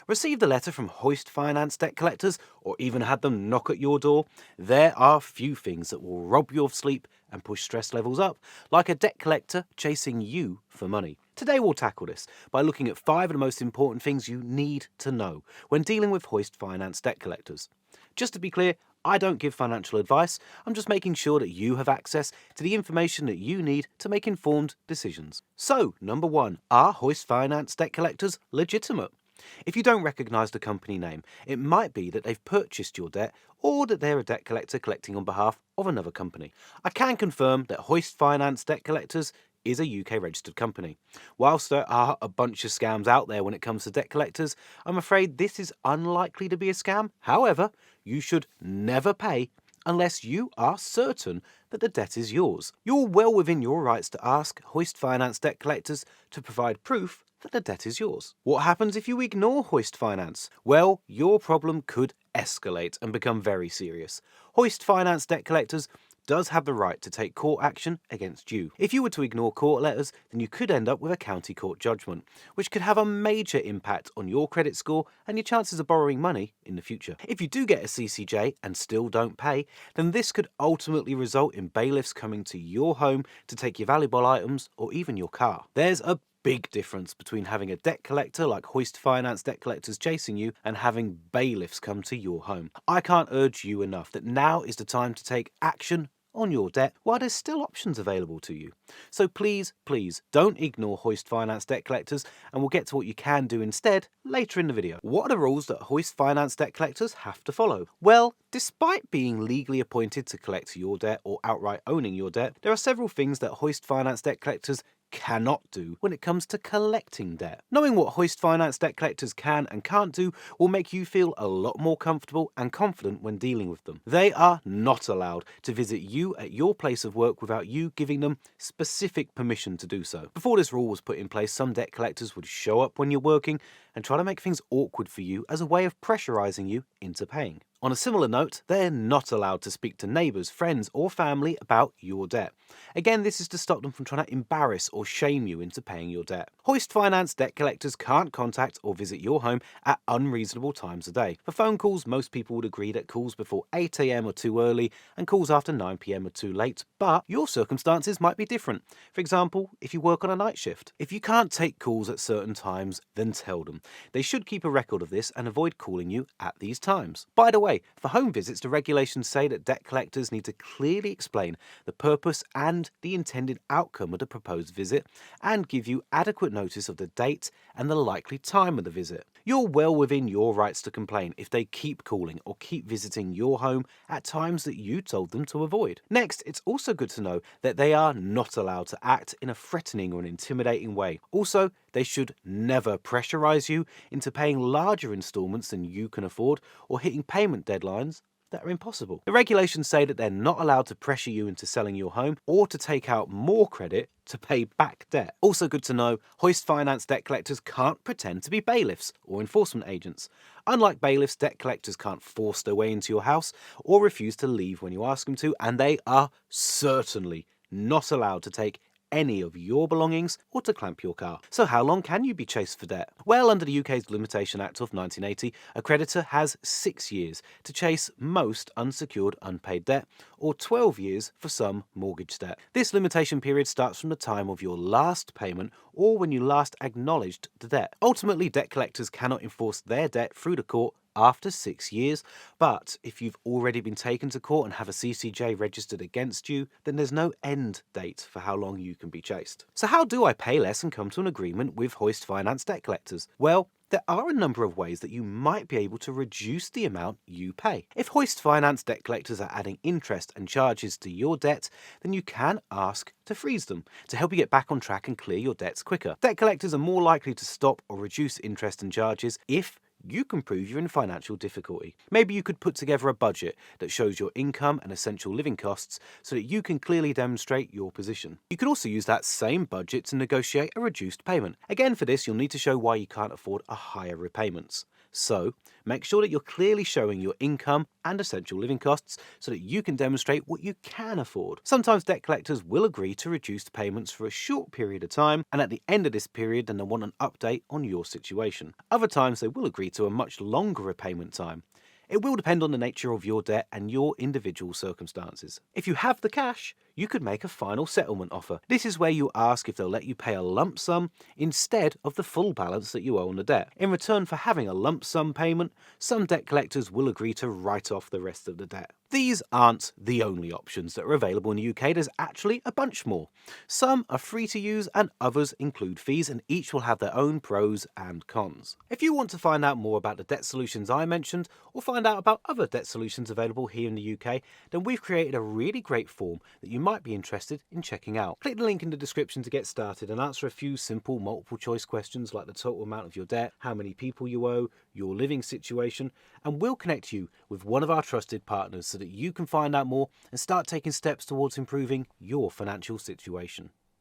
Received a letter from Hoist Finance debt collectors or even had them knock at your door? There are few things that will rob you of sleep and push stress levels up, like a debt collector chasing you for money. Today we'll tackle this by looking at 5 of the most important things you need to know when dealing with Hoist Finance debt collectors. Just to be clear, I don't give financial advice, I'm just making sure that you have access to the information that you need to make informed decisions. So, number 1, are Hoist Finance debt collectors legitimate? If you don't recognise the company name, it might be that they've purchased your debt or that they're a debt collector collecting on behalf of another company. I can confirm that Hoist Finance Debt Collectors is a UK registered company. Whilst there are a bunch of scams out there when it comes to debt collectors, I'm afraid this is unlikely to be a scam. However, you should never pay unless you are certain that the debt is yours. You're well within your rights to ask Hoist Finance debt collectors to provide proof that the debt is yours. What happens if you ignore Hoist Finance? Well, your problem could escalate and become very serious. Hoist Finance debt collectors does have the right to take court action against you. If you were to ignore court letters, then you could end up with a county court judgment, which could have a major impact on your credit score and your chances of borrowing money in the future. If you do get a CCJ and still don't pay, then this could ultimately result in bailiffs coming to your home to take your valuable items or even your car. There's a big difference between having a debt collector like Hoist Finance debt collectors chasing you and having bailiffs come to your home. I can't urge you enough that now is the time to take action on your debt while there's still options available to you. So please, don't ignore Hoist Finance debt collectors, and we'll get to what you can do instead later in the video. What are the rules that Hoist Finance debt collectors have to follow? Well, despite being legally appointed to collect your debt or outright owning your debt, there are several things that Hoist Finance debt collectors cannot do when it comes to collecting debt. Knowing what Hoist Finance debt collectors can and can't do will make you feel a lot more comfortable and confident when dealing with them. They are not allowed to visit you at your place of work without you giving them specific permission to do so. Before this rule was put in place, some debt collectors would show up when you're working and try to make things awkward for you as a way of pressurizing you into paying. On a similar note, they're not allowed to speak to neighbours, friends or family about your debt. Again, this is to stop them from trying to embarrass or shame you into paying your debt. Hoist Finance debt collectors can't contact or visit your home at unreasonable times of day. For phone calls, most people would agree that calls before 8 AM are too early and calls after 9 PM are too late, but your circumstances might be different. For example, if you work on a night shift. If you can't take calls at certain times, then tell them. They should keep a record of this and avoid calling you at these times. By the way, for home visits, the regulations say that debt collectors need to clearly explain the purpose and the intended outcome of the proposed visit and give you adequate notice of the date and the likely time of the visit. You're well within your rights to complain if they keep calling or keep visiting your home at times that you told them to avoid. Next, it's also good to know that they are not allowed to act in a threatening or an intimidating way. Also, they should never pressurize you into paying larger installments than you can afford or hitting payment deadlines that are impossible. The regulations say that they're not allowed to pressure you into selling your home or to take out more credit to pay back debt. Also good to know, Hoist Finance debt collectors can't pretend to be bailiffs or enforcement agents. Unlike bailiffs, debt collectors can't force their way into your house or refuse to leave when you ask them to, and they are certainly not allowed to take any of your belongings or to clamp your car. So how long can you be chased for debt? Well, under the UK's Limitation Act of 1980, a creditor has 6 years to chase most unsecured unpaid debt, or 12 years for some mortgage debt. This limitation period starts from the time of your last payment or when you last acknowledged the debt. Ultimately, debt collectors cannot enforce their debt through the court after 6 years, but if you've already been taken to court and have a CCJ registered against you, then there's no end date for how long you can be chased. So how do I pay less and come to an agreement with Hoist Finance debt collectors? Well, there are a number of ways that you might be able to reduce the amount you pay. If Hoist Finance debt collectors are adding interest and charges to your debt, then you can ask to freeze them to help you get back on track and clear your debts quicker. Debt collectors are more likely to stop or reduce interest and charges if you can prove you're in financial difficulty. Maybe you could put together a budget that shows your income and essential living costs so that you can clearly demonstrate your position. You could also use that same budget to negotiate a reduced payment. Again, for this, you'll need to show why you can't afford a higher repayments. So, make sure that you're clearly showing your income and essential living costs so that you can demonstrate what you can afford. Sometimes debt collectors will agree to reduce payments for a short period of time, and at the end of this period then they'll want an update on your situation. Other times they will agree to a much longer repayment time. It will depend on the nature of your debt and your individual circumstances. If you have the cash, you could make a final settlement offer. This is where you ask if they'll let you pay a lump sum instead of the full balance that you owe on the debt. In return for having a lump sum payment, some debt collectors will agree to write off the rest of the debt. These aren't the only options that are available in the UK, there's actually a bunch more. Some are free to use and others include fees, and each will have their own pros and cons. If you want to find out more about the debt solutions I mentioned, or find out about other debt solutions available here in the UK, then we've created a really great form that you might be interested in checking out. Click the link in the description to get started and answer a few simple multiple choice questions like the total amount of your debt, how many people you owe, your living situation, and we'll connect you with one of our trusted partners so that you can find out more and start taking steps towards improving your financial situation.